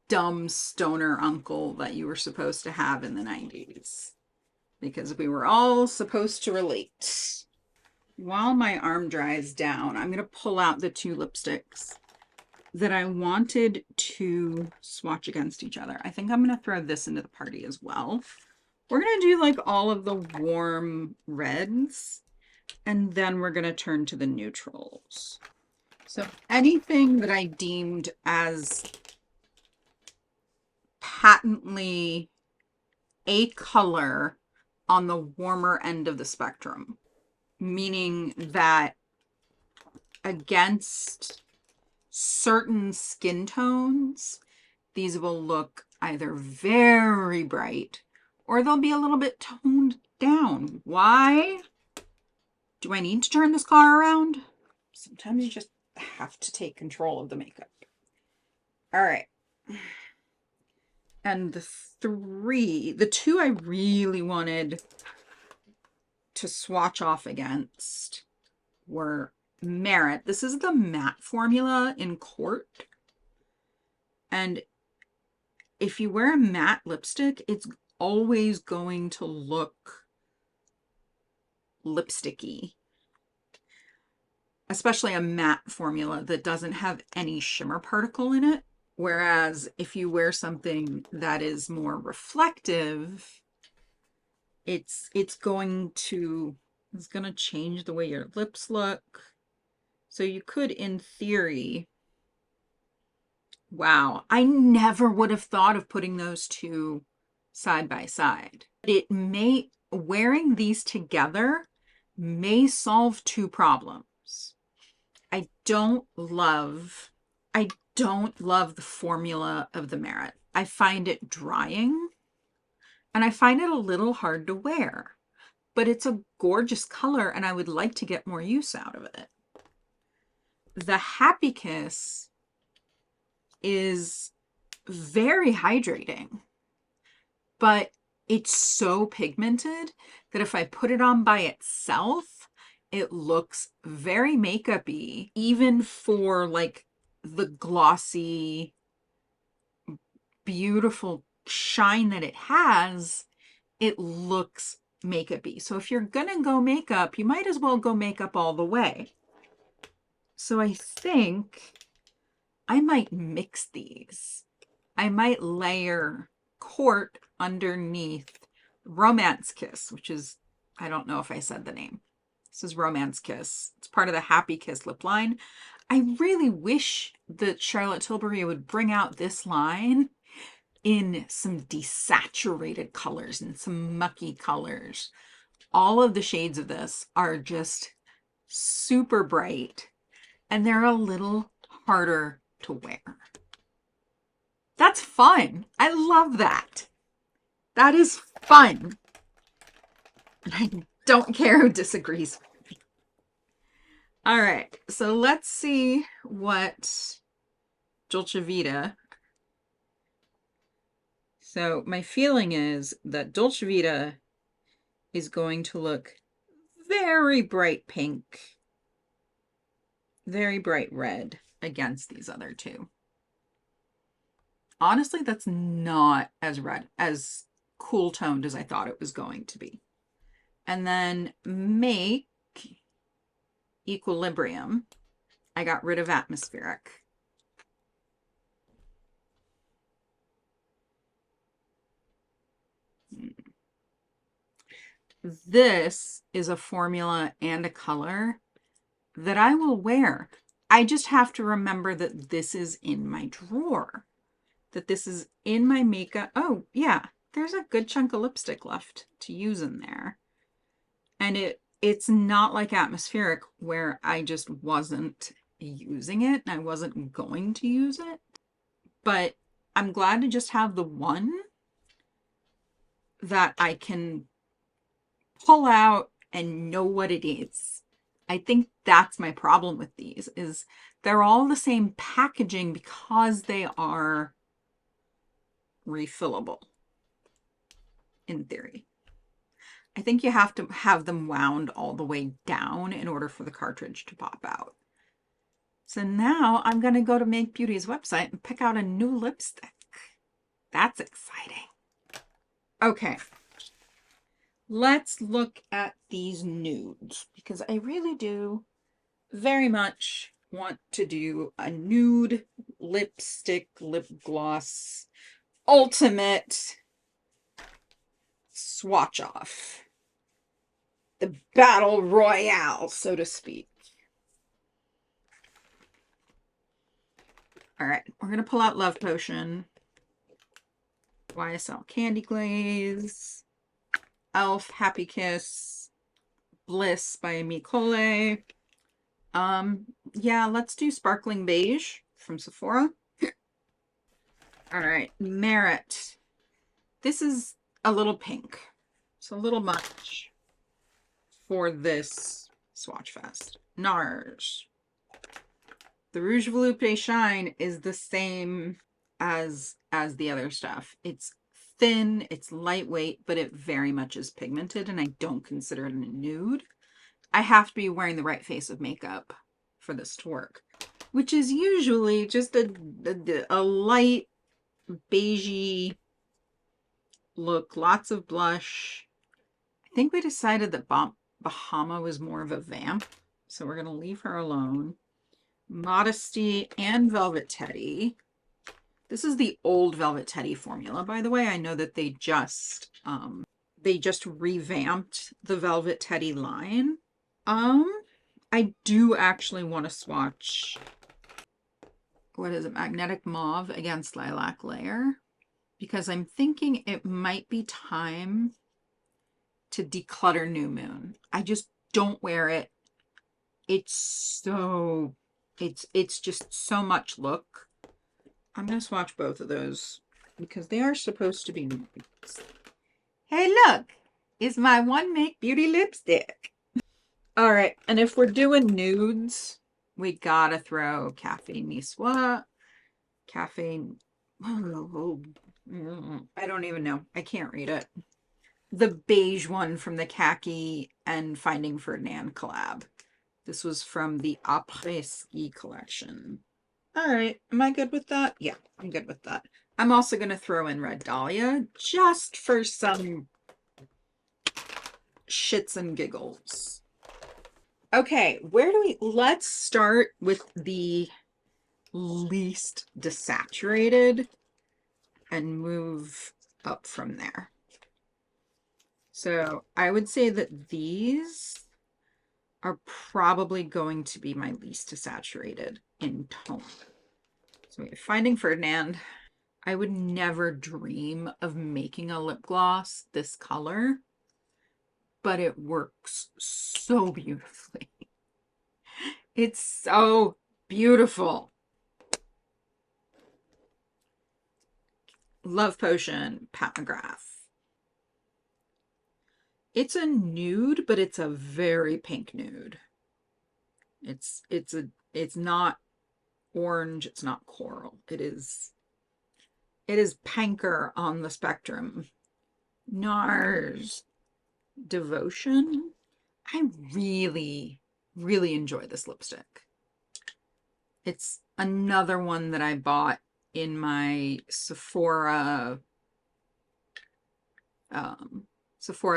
dumb stoner uncle that you were supposed to have in the 90s. Because we were all supposed to relate. While my arm dries down, I'm going to pull out the two lipsticks that I wanted to swatch against each other. I think I'm going to throw this into the party as well. We're going to do like all of the warm reds, and then we're going to turn to the neutrals. So anything that I deemed as patently a color on the warmer end of the spectrum, meaning that against certain skin tones, these will look either very bright or they'll be a little bit toned down. Why? Do I need to turn this car around? Sometimes you just have to take control of the makeup. All right. And the two I really wanted to swatch off against were Meriit. This is the matte formula in Court. And if you wear a matte lipstick, it's always going to look lipsticky, especially a matte formula that doesn't have any shimmer particle in it. Whereas if you wear something that is more reflective, it's going to change the way your lips look. So you could, in theory, wow, I never would have thought of putting those two side by side. Wearing these together may solve two problems. I don't love the formula of the Meriit. I find it drying and I find it a little hard to wear, but it's a gorgeous color and I would like to get more use out of it. The Happy Kiss is very hydrating, but it's so pigmented that if I put it on by itself, it looks very makeup-y, even for like the glossy, beautiful shine that it has. It looks makeup-y. So if you're gonna go makeup, you might as well go makeup all the way. So I think I might mix these. I might layer Court underneath Romance Kiss, which is, I don't know if I said the name. This is Romance Kiss. It's part of the Happy Kiss lip line. I really wish that Charlotte Tilbury would bring out this line in some desaturated colors and some mucky colors. All of the shades of this are just super bright and they're a little harder to wear. That's fun. I love that. That is fun. And I don't care who disagrees with me. All right, so let's see what Dolce Vita. So my feeling is that Dolce Vita is going to look very bright pink, very bright red against these other two. Honestly, that's not as cool toned as I thought it was going to be. And then Make Equilibrium. I got rid of Atmospheric. This is a formula and a color that I will wear. I just have to remember that this is in my drawer, that this is in my makeup. Oh yeah, there's a good chunk of lipstick left to use in there. And it's not like Atmospheric where I just wasn't using it and I wasn't going to use it. But I'm glad to just have the one that I can pull out and know what it is. I think that's my problem with these, is they're all the same packaging because they are refillable, in theory. I think you have to have them wound all the way down in order for the cartridge to pop out. So now I'm going to go to Make Beauty's website and pick out a new lipstick. That's exciting. Okay. Let's look at these nudes because I really do very much want to do a nude lipstick, lip gloss, ultimate swatch off. The battle royale, so to speak. All right, we're going to pull out Love Potion, YSL Candy Glaze, Elf Happy Kiss, Bliss by Micole. Yeah, let's do Sparkling Beige from Sephora. All right, Meriit. This is a little pink. It's a little much for this Swatchfest. NARS. The Rouge Volupté Shine is the same as the other stuff. It's thin, it's lightweight, but it very much is pigmented, and I don't consider it a nude. I have to be wearing the right face of makeup for this to work, which is usually just a light beigey look, lots of blush. I think we decided that Bahama was more of a vamp, so we're going to leave her alone. Modesty and Velvet Teddy. This is the old Velvet Teddy formula, by the way. I know that they just revamped the Velvet Teddy line. I do actually want to swatch, what is it, Magnetic Mauve against Lilac Layer, because I'm thinking it might be time to declutter New Moon. I just don't wear it. It's just so much look. I'm going to swatch both of those because they are supposed to be nudes. Hey, look! It's my One Make Beauty lipstick. All right, and if we're doing nudes, we gotta throw Cafe Niçoise. Cafe... I don't even know. I can't read it. The beige one from the Khaki and Finding Ferdinand collab. This was from the Après Ski collection. All right, am I good with that? Yeah, I'm good with that. I'm also going to throw in Red Dahlia just for some shits and giggles. Okay, let's start with the least desaturated and move up from there. So I would say that these are probably going to be my least desaturated in tone. So we have Finding Ferdinand. I would never dream of making a lip gloss this color, but it works so beautifully. It's so beautiful. Love Potion, Pat McGrath. It's a nude, but it's a very pink nude. It's not orange, it's not coral. It is pinker on the spectrum. NARS Devotion. I really, really enjoy this lipstick. It's another one that I bought in my Sephora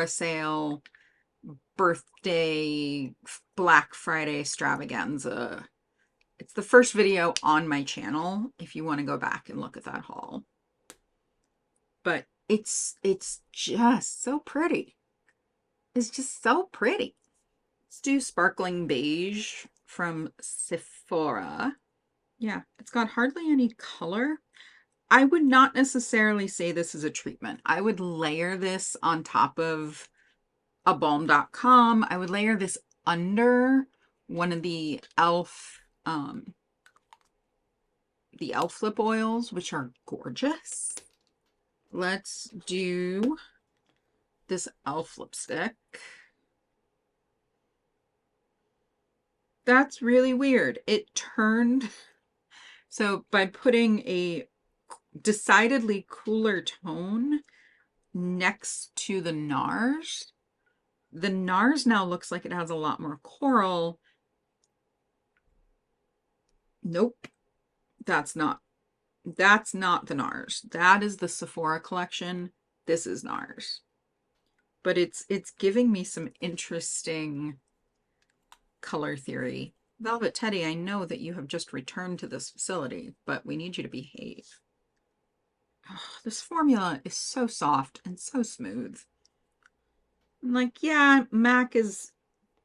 sale, birthday, Black Friday extravaganza. It's the first video on my channel if you want to go back and look at that haul. But it's just so pretty. It's just so pretty. Let's do Sparkling Beige from Sephora. Yeah, it's got hardly any color. I would not necessarily say this is a treatment. I would layer this on top of a balm.com. I would layer this under one of the e.l.f. lip oils, which are gorgeous. Let's do this e.l.f. lipstick. That's really weird. It turned... So by putting a decidedly cooler tone next to the NARS now looks like it has a lot more coral. Nope. That's not the NARS. That is the Sephora collection. This is NARS. But it's giving me some interesting color theory. Velvet Teddy, I know that you have just returned to this facility, but we need you to behave. Oh, this formula is so soft and so smooth. I'm like, yeah, MAC is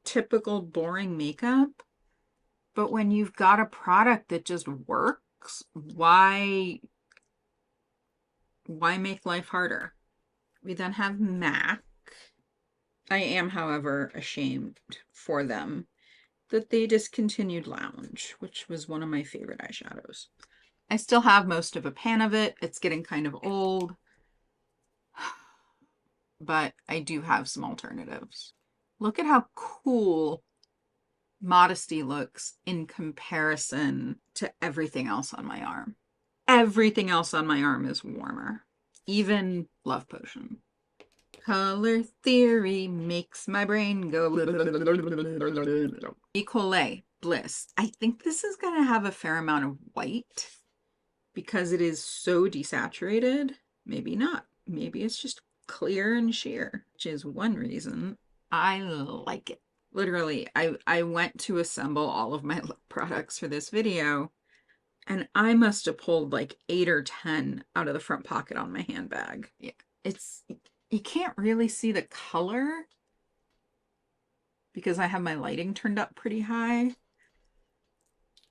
typical boring makeup, but when you've got a product that just works, why make life harder? We then have MAC. I am, however, ashamed for them that they discontinued Lounge, which was one of my favorite eyeshadows. I still have most of a pan of it. It's getting kind of old, but I do have some alternatives. Look at how cool Modesty looks in comparison to everything else on my arm. Everything else on my arm is warmer, even Love Potion. Color theory makes my brain go. Ecole Bliss. I think this is going to have a fair amount of white because it is so desaturated. Maybe not. Maybe it's just clear and sheer, which is one reason I like it. Literally, I went to assemble all of my lip products for this video, and I must have pulled like 8 or 10 out of the front pocket on my handbag. Yeah, you can't really see the color because I have my lighting turned up pretty high,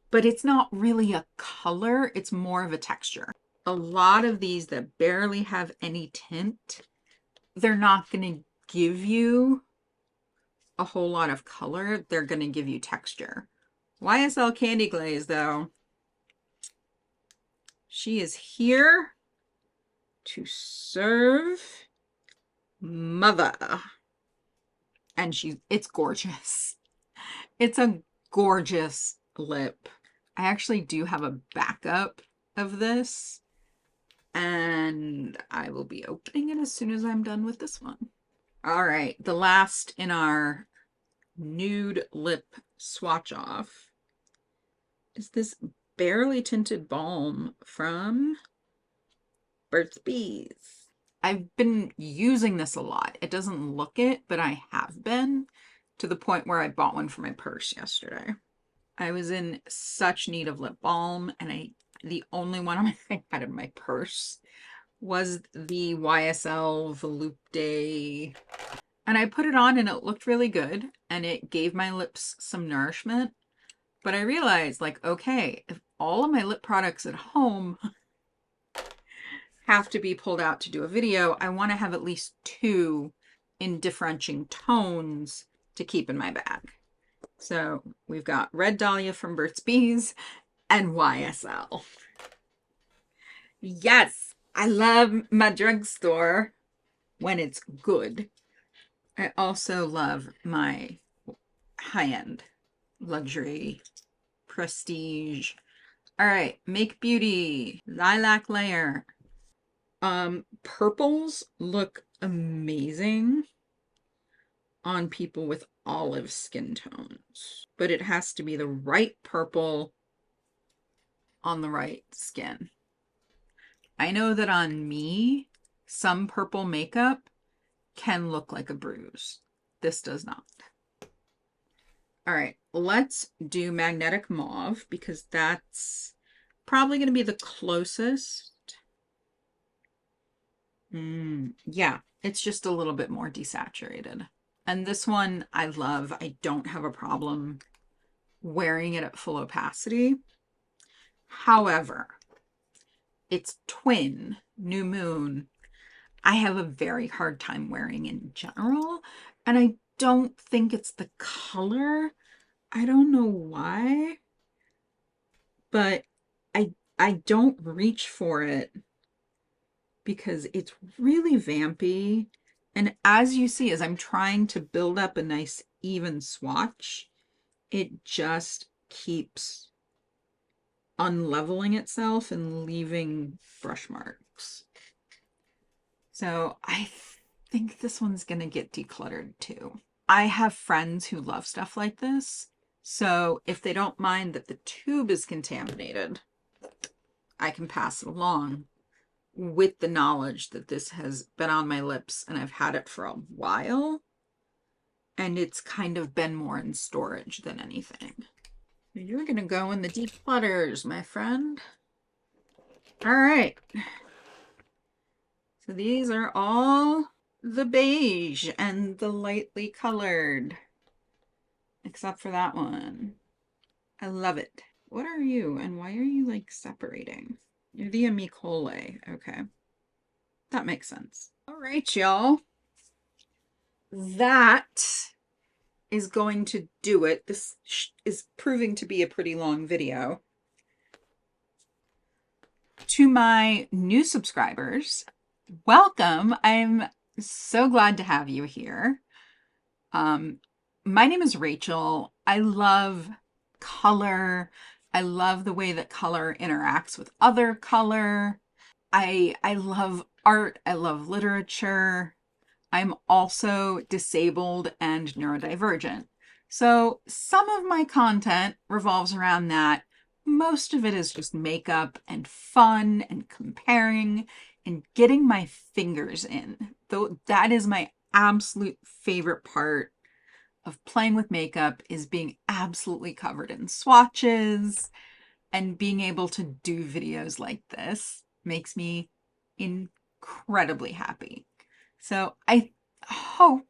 but it's not really a color, it's more of a texture. A lot of these that barely have any tint, they're not going to give you a whole lot of color. They're going to give you texture. YSL Candy Glaze, though, she is here to serve mother. And it's gorgeous. It's a gorgeous lip. I actually do have a backup of this, and I will be opening it as soon as I'm done with this one. All right, the last in our nude lip swatch off is this barely tinted balm from Burt's Bees. I've been using this a lot. It doesn't look it, but I have been, to the point where I bought one for my purse yesterday. I was in such need of lip balm, and the only one I had in my purse was the YSL Volupte. And I put it on and it looked really good, and it gave my lips some nourishment. But I realized, like, okay, if all of my lip products at home have to be pulled out to do a video, I want to have at least 2 in differentiating tones to keep in my bag. So we've got Red Dahlia from Burt's Bees and YSL. Yes, I love my drugstore when it's good. I also love my high-end luxury prestige. All right, Make Beauty Lilac Layer. Purples look amazing on people with olive skin tones, but it has to be the right purple on the right skin. I know that on me, some purple makeup can look like a bruise. This does not. All right, let's do Magnetic Mauve, because that's probably going to be the closest. Yeah, it's just a little bit more desaturated. And this one I love. I don't have a problem wearing it at full opacity. However, it's twin, New Moon. I have a very hard time wearing in general, and I don't think it's the color. I don't know why, but I don't reach for it because it's really vampy. And as you see, as I'm trying to build up a nice even swatch, it just keeps unleveling itself and leaving brush marks. So I think this one's gonna get decluttered too. I have friends who love stuff like this, so if they don't mind that the tube is contaminated, I can pass it along with the knowledge that this has been on my lips and I've had it for a while, and it's kind of been more in storage than anything. You're gonna go in the declutters, my friend. All right. So these are all the beige and the lightly colored, except for that one. I love it. What are you, and why are you like separating? You're the Amicole. Okay. That makes sense. All right, y'all. That is going to do it. This is proving to be a pretty long video. To my new subscribers, welcome. I'm so glad to have you here. My name is Rachel. I love color. I love the way that color interacts with other color. I love art. I love literature. I'm also disabled and neurodivergent. So some of my content revolves around that. Most of it is just makeup and fun and comparing and getting my fingers in though that is my absolute favorite part of playing with makeup, is being absolutely covered in swatches, and being able to do videos like this makes me incredibly happy. So I hope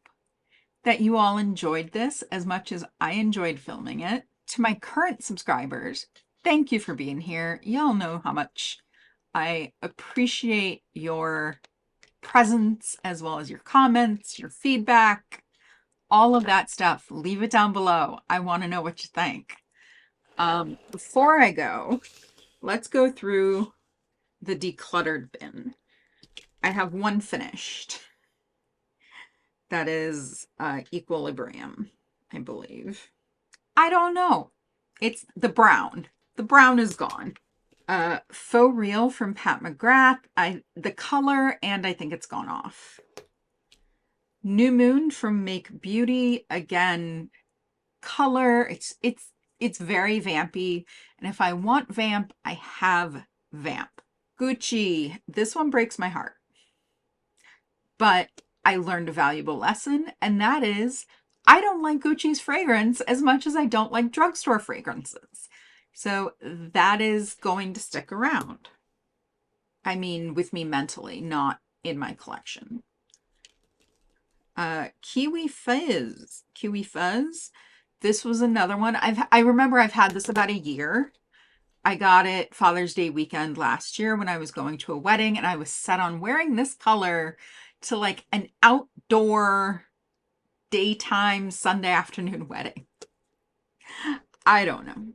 that you all enjoyed this as much as I enjoyed filming it. To my current subscribers, thank you for being here. Y'all know how much I appreciate your presence, as well as your comments, your feedback, all of that stuff. Leave it down below. I want to know what you think. Before I go, let's go through the decluttered bin. I have one finished. That is Equilibrium, I believe. I don't know. It's the brown. The brown is gone. Faux Real from Pat McGrath. The color, and I think it's gone off. New Moon from Make Beauty. Again, color. It's very vampy. And if I want vamp, I have vamp. Gucci. This one breaks my heart. But I learned a valuable lesson, and that is I don't like Gucci's fragrance as much as I don't like drugstore fragrances. So that is going to stick around. I mean, with me mentally, not in my collection. Kiwi Fuzz. Kiwi Fuzz. This was another one. I remember I've had this about a year. I got it Father's Day weekend last year when I was going to a wedding, and I was set on wearing this color to like an outdoor daytime Sunday afternoon wedding. I don't know.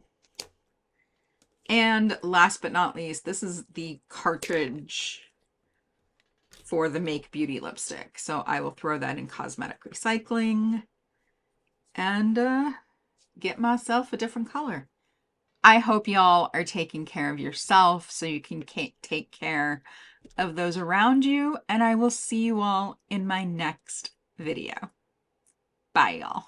And last but not least, this is the cartridge for the Make Beauty lipstick. So I will throw that in cosmetic recycling and get myself a different color. I hope y'all are taking care of yourself so you can take care of those around you, and I will see you all in my next video. Bye, y'all.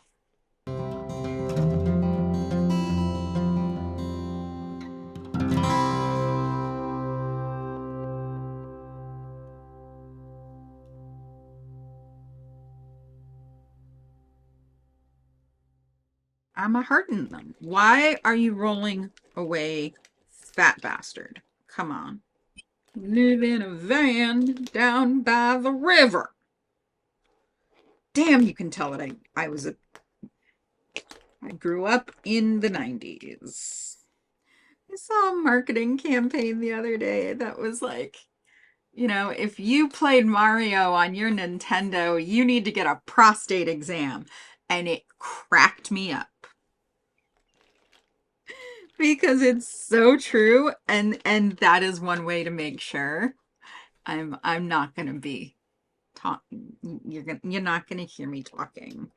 I'm a hurting them. Why are you rolling away, fat bastard? Come on. Live in a van down by the river. Damn, you can tell that I grew up in the 90s. I saw a marketing campaign the other day that was like, you know, if you played Mario on your Nintendo, you need to get a prostate exam. And it cracked me up. Because it's so true, and that is one way to make sure I'm not gonna be talking. You're not gonna hear me talking